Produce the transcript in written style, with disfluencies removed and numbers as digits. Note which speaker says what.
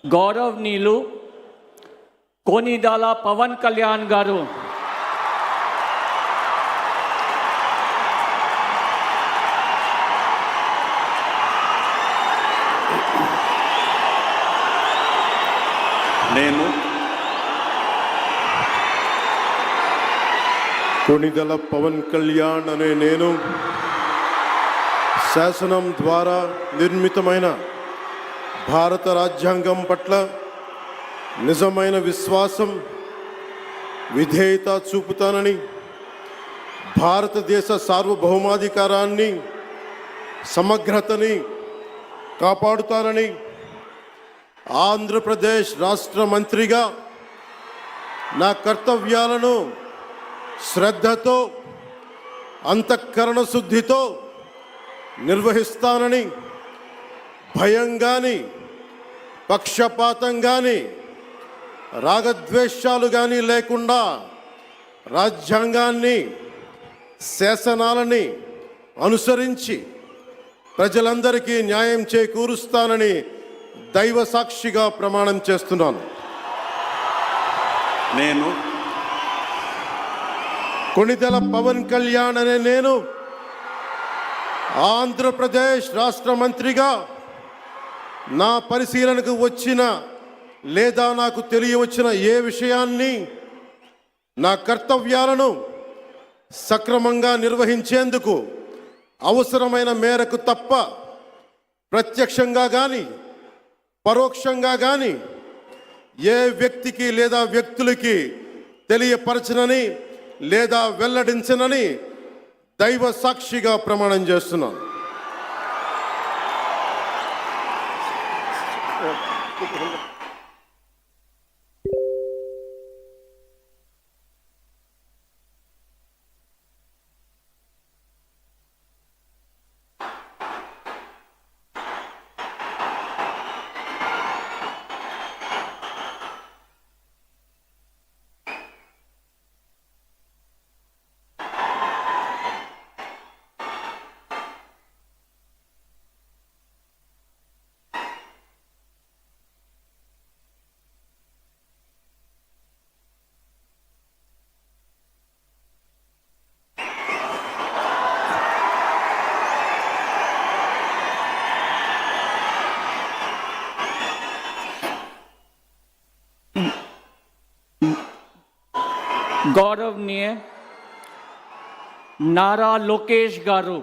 Speaker 1: గౌరవనీయులు కొనిదెల పవన్ కళ్యాణ్ గారు
Speaker 2: నేను
Speaker 3: కొనిదెల పవన్ కళ్యాణ్ అనే నేను శాసనం ద్వారా నిర్మితమైన భారత రాజ్యాంగం పట్ల నిజమైన విశ్వాసం విధేయత చూపుతానని, భారతదేశ సార్వభౌమాధికారాన్ని సమగ్రతని కాపాడుతానని, ఆంధ్రప్రదేశ్ రాష్ట్ర మంత్రిగా నా కర్తవ్యాలను శ్రద్ధతో అంతఃకరణ శుద్ధితో నిర్వహిస్తానని, భయం కానీ పక్షపాతం కానీ రాగద్వేషాలు కానీ లేకుండా రాజ్యాంగాన్ని శాసనాలని అనుసరించి ప్రజలందరికీ న్యాయం చేకూరుస్తానని దైవ సాక్షిగా ప్రమాణం చేస్తున్నాను.
Speaker 2: నేను
Speaker 3: కొనిదెల పవన్ కళ్యాణ్ అనే నేను ఆంధ్రప్రదేశ్ రాష్ట్ర మంత్రిగా నా పరిశీలనకు వచ్చిన లేదా నాకు తెలియవచ్చిన ఏ విషయాన్ని, నా కర్తవ్యాలను సక్రమంగా నిర్వహించేందుకు అవసరమైన మేరకు తప్ప ప్రత్యక్షంగా కానీ పరోక్షంగా కానీ ఏ వ్యక్తికి లేదా వ్యక్తులకి తెలియపరచనని లేదా వెల్లడించనని దైవ సాక్షిగా ప్రమాణం చేస్తున్నాను.
Speaker 1: गौरवनीय नारा लोकेश गारू।